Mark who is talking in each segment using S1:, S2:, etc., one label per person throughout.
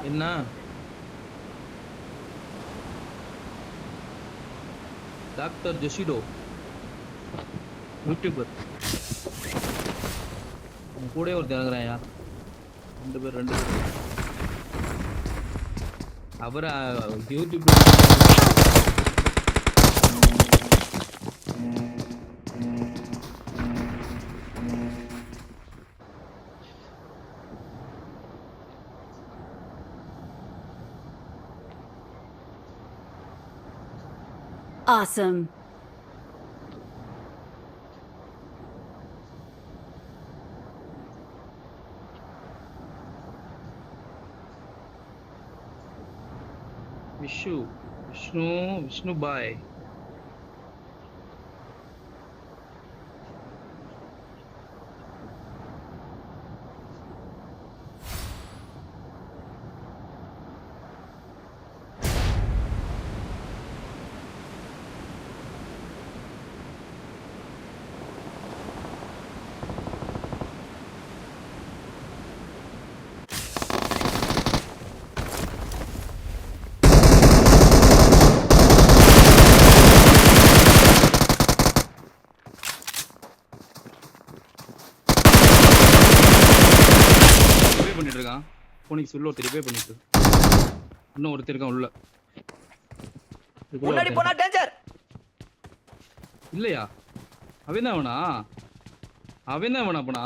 S1: என்ன doctor ஜெசிடோ YouTuber கூட ஒரு திறகுறான் யார் ரெண்டு பேர் அவரை யூடியூப்
S2: Awesome.
S1: Vishnu bhai. பண்ணிட்டு இருக்கான் போனிக்ஸ் உள்ள ஒருத்தர் ரிப்பேர் பண்ணிட்டு இன்னும் ஒருத்தர் இருக்கான் உள்ள
S3: முன்னாடி போனா டேஞ்சர்
S1: இல்லையா அவன் தான் அவனா அப்பனா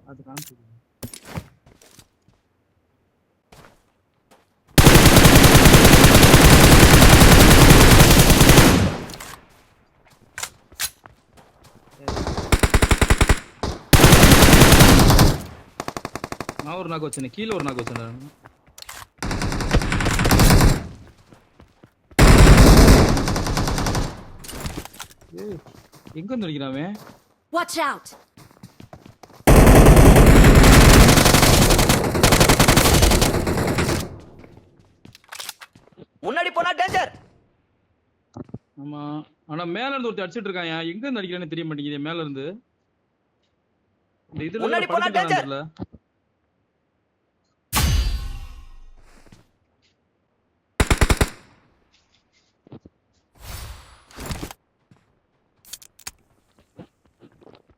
S1: அது காமிச்சு நான் ஒரு நாக்கு வச்சேன் கீழே ஒரு நாக்கு வச்சேன் எங்க இருந்து அடிக்கிறான்
S2: Watch out.
S3: முன்னாடி போனா டேஞ்சர்
S1: ஆமா ஆனா மேல இருந்து ஒருத்தர் அடிச்சிட்டு இருக்கான் எங்க இருந்து அடிக்கிறானே தெரிய மாட்டேங்குது மேல இருந்து இந்த இதுல
S3: முன்னாடி போனா டேஞ்சர்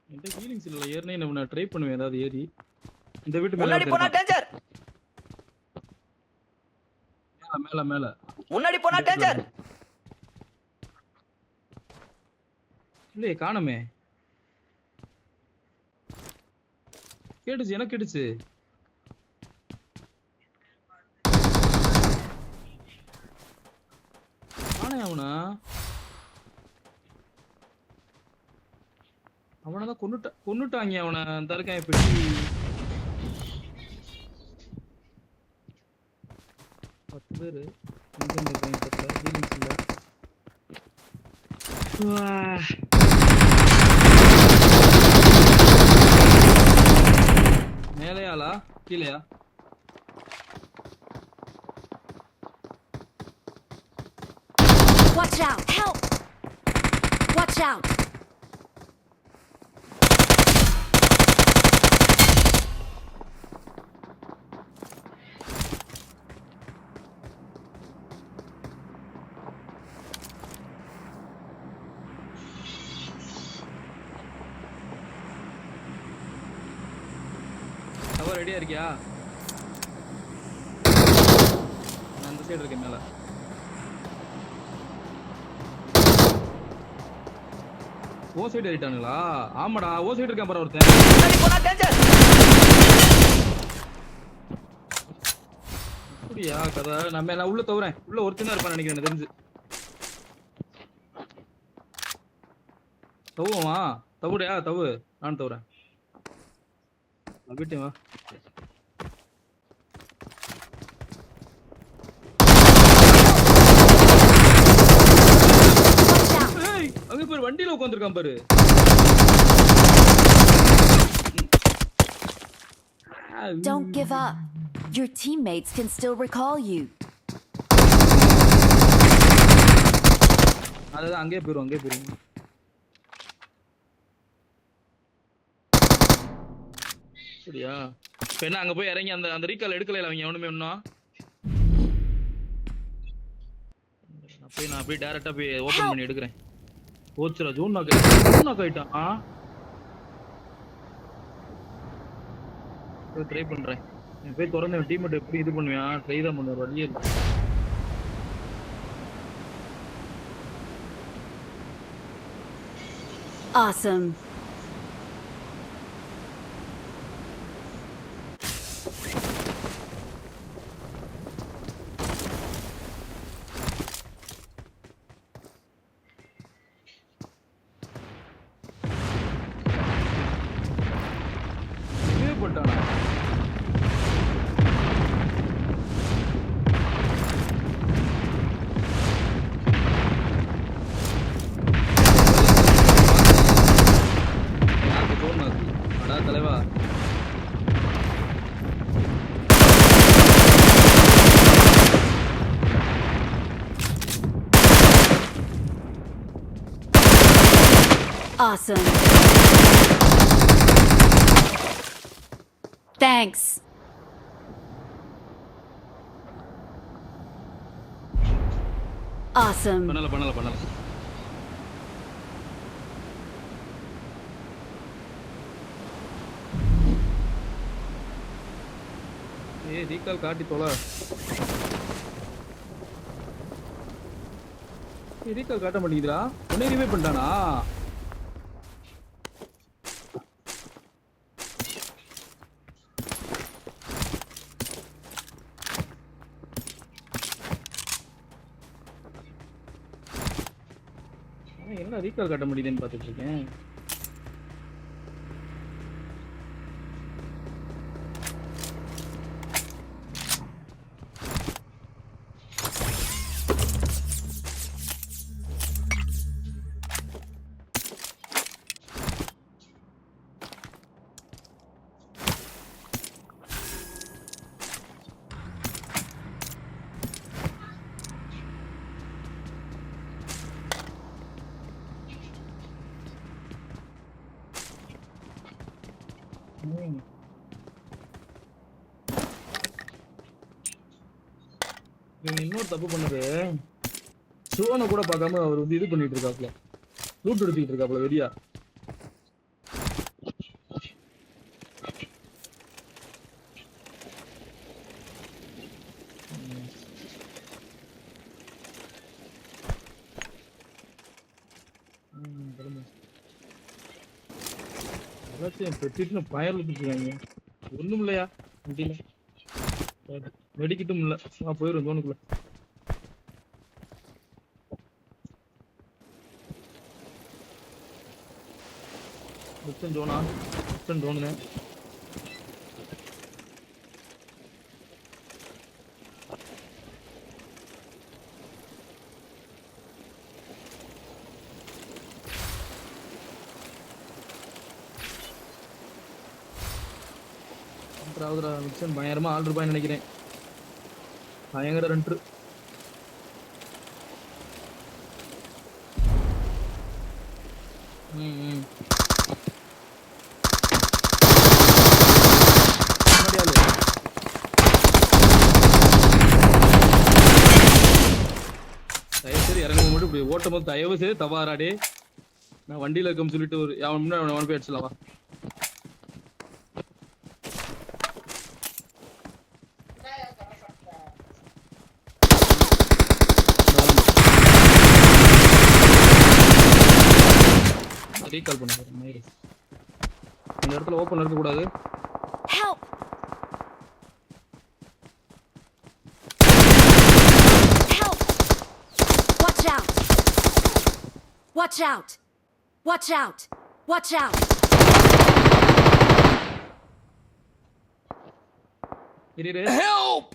S1: என்கிட்ட ஹீலிங்ஸ் இல்ல ஏர்னே நான் ட்ரை பண்ணுவேன் ஏதாவது ஏறி இந்த வீட்டு மேல
S3: முன்னாடி போனா டேஞ்சர்
S1: மேல
S3: முன்னாடி போனா டேஞ்சர்
S1: இல்லையே காணமே கேட்டுச்சு எனக்கு கேட்டுச்சு காணே அவனதான் கொன்னுட்டாங்க அவனை அந்த இருக்கான் பெட்டி 10 பேரு இங்க இருக்காங்க பத்தல ஹீலிங்ஸ் இல்ல மேலையாளா கீழையா
S2: Watch out. Help. Watch out.
S1: அவர் ரெடியா இருக்கியா நான் அந்த சைடு இருக்கேன் மேல ஓ சைடு ஏறிட்டானுங்களா ஆமாடா ஓ சைடு இருக்கான் பாரு ஒருத்தன்
S3: முன்னாடி போனா டேஞ்சர்
S1: அப்படியா கதை? நான் உள்ள தவறேன். உள்ள ஒருத்தனா இருப்பான்னு நினைக்கிறேன் எனக்கு தெரிஞ்சு. தவுவா தவுடையா தவு. நான் தவுறேன். வீட்டே வா. ஏய் அங்க பாரு வண்டியில உட்கார்ந்திருக்கான் பாரு.
S2: Don't give up. Your teammates can still recall you.
S1: அதுதான் அங்கேயே போயிரும். சரியா? இப்ப என்ன அங்க போய் இறங்கி அந்த ரீகால் எடுக்கல அவங்க எவனுமே இன்னும். நான் அப்படியே டைரக்டா போய் ஓபன் பண்ணி எடுக்கிறேன். போச்சுடா ஜூன் நாக் ஆயிட்டான். ட்ரை பண்றேன். போய் திறந்து டீம்மேட் எப்படி இது பண்ணுவான் ட்ரை தான் பண்ணுவார் வழியே இல்லை.
S2: Awesome.
S1: போட்டானா தலைவா?
S2: Awesome. Thanks. Awesome.
S1: பண்ணல. ஏய் ரீகால் காட்டி தொலை. ரீகால் காட்ட மாட்டேங்குதுடா. உன்னை ரிவைவ் பண்ணிட்டானா? என்ன ரீகால் காட்ட முடியுதுன்னு பார்த்துட்டு இருக்கேன். இன்னொரு தப்பு பண்ணது சோனை கூட பார்க்காம அவர் வந்து இது பண்ணிட்டு இருக்காப்ல, லூட் எடுத்துக்கிட்டு இருக்காப்ல வெடியா. பெட்டிட்டு பயர்ல இருக்காங்க. ஒண்ணும் இல்லையா வண்டியில வெடிக்கிட்டும் இல்ல. போயிரும் ஜோனுக்குள்ள. ஜோனா ஜோனு மிக்சன் பயங்கரமா ஆல் ரூபாய் நினைக்கிறேன். பயங்கர ரெண்டு தயவுசெய்து இறங்கும் மட்டும் இப்படி ஓட்டும் போது தயவு செய்து தவாராடே. நான் வண்டியில இருக்கேன்னு சொல்லிட்டு ஒரு அவன் முன்னாடி அவன் போய் அடிச்சலாமா. ரீகால் பண்ண போறேன். இந்த இடத்துல ஓபன் இருக்க கூடாது.
S2: Help. Watch out! Watch out! Watch out!
S1: இரு
S3: Help!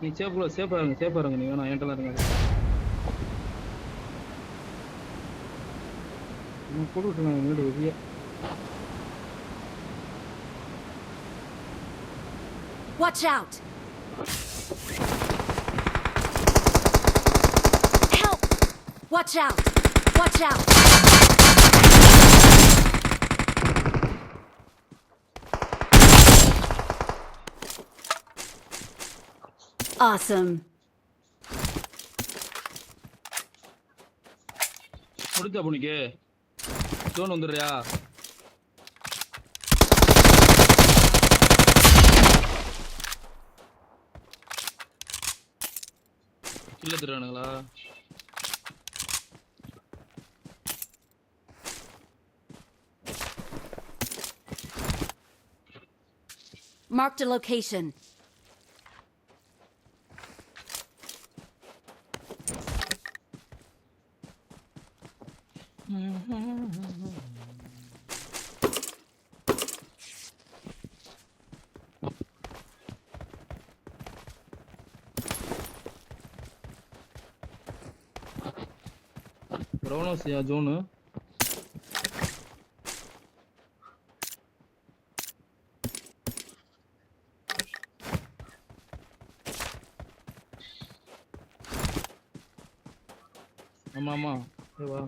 S1: நீ சேஃபா இருங்க நீ வேணா என்கிட்ட இருங்க போட்டு விட்டுருங்க வீடு வெளியே
S2: Watch out! Help! Watch out! Watch out! Awesome.
S1: முடிஞ்சா புனிக்கு ஜோன் வந்துடுறியா இல்ல திருவானுங்களா
S2: Marked a location.
S1: ரோனோசியா ஜோனு ஆமா வா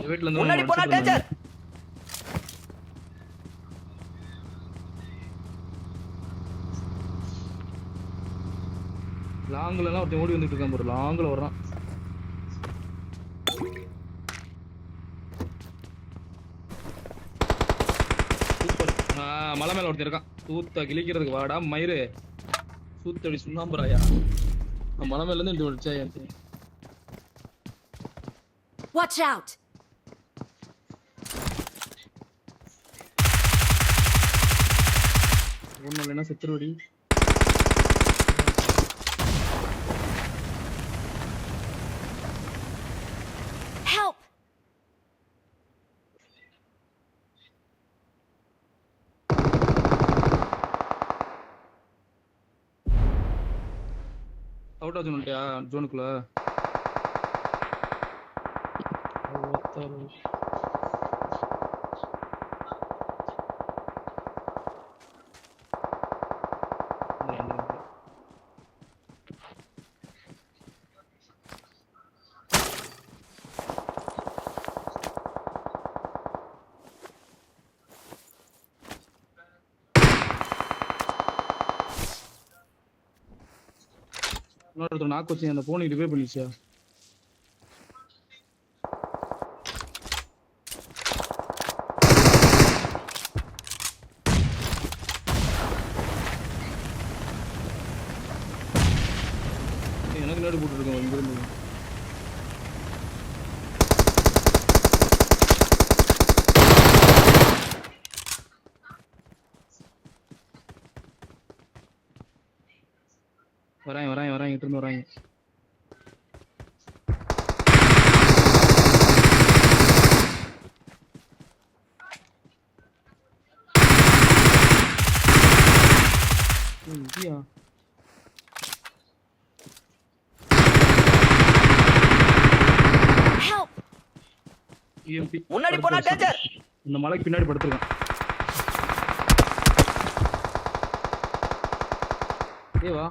S1: வீட்ல இருந்து
S3: முன்னாடி போனா டேஞ்சர்.
S1: லாங்ல எல்லாம் ஒருத்தன் ஓடி வந்துட்டு இருக்கான் பாரு லாங்ல வர்றான் சூப்பர் மலை மேல ஒருத்தன் இருக்கான் சூத்த கிழிக்கிறதுக்கு வாடா மயிறு சூத்தடி சுண்ணாம்புறாயா மலை மேல இருந்து இந்த அடிச்சா என்
S2: Watch out!
S1: ஒண்ணும் இல்லைன்னா செத்துருவடி
S2: Help!
S1: அவுட் ஆஃப் ஜோன்ட்டியா ஜோனுக்குள்ள இன்னொருத்தர் நாக்கு வச்சு அந்த போனை ரிவே பண்ணிச்சா எனக்கு நேடு போட்டு இருக்கோம் இங்க இருந்து வராங்க இங்கிட்டு இருந்து வராங்க இந்தியா
S2: Help!
S1: EMP
S3: முன்னாடி போனா டேஞ்சர்.
S1: இந்த மலைக்கு பின்னாடி படுத்துறான் ஏய் வா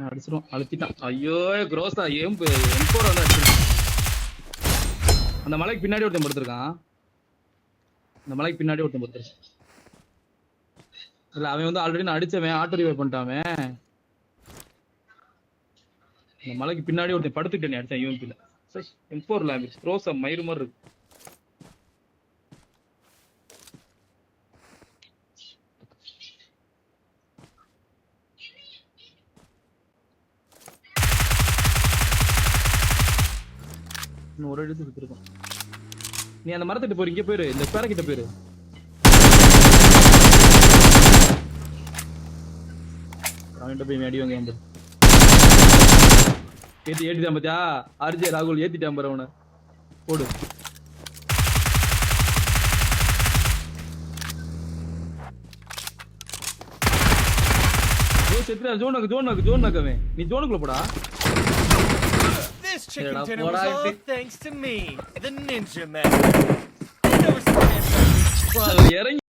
S1: அடிச்சிரும் அழுத்திட்டான் ஐயோ க்ரோஸா M4 வந்து அடிச்சிருக்கான் அந்த மலைக்கு பின்னாடி ஒருத்தன் படுத்துறான் அந்த மலைக்கு பின்னாடி ஒருத்தன் படுத்துறான் இல்ல அவன் வந்து ஆல்ரெடி நான் அடிச்சவன் ஆட்டோ ரிவைவ் பண்ணிட்டான் இந்த மலைக்கு பின்னாடி ஒருத்தன் படுத்துட்டேன் அடிச்சேன் UMP-ல M4 ல க்ரோஸா மயிறு மாதிரி இருக்கு இன்னும் ஒரு இடத்துக்கு சுத்திருக்கோம். நீ அந்த மரத்திட்ட போய் இங்க போயிரு, இந்த பேர கிட்ட போயிரு. அவன்கிட்ட போய் அடி வாங்க வந்து ஏத்திட்டான் பாத்தியா? ஆர்ஜே ராகுல் ஏத்திட்டான் பாரு அவனை. போடு. ஜோன் நக்கவே நீ ஜோனுக்குள்ள போடா.
S4: This chicken
S1: Yeah,
S4: dinner
S1: what
S4: was
S1: I
S4: all
S1: did-
S4: thanks to me, the Ninja Man. I know some answers, but
S1: இறங்கி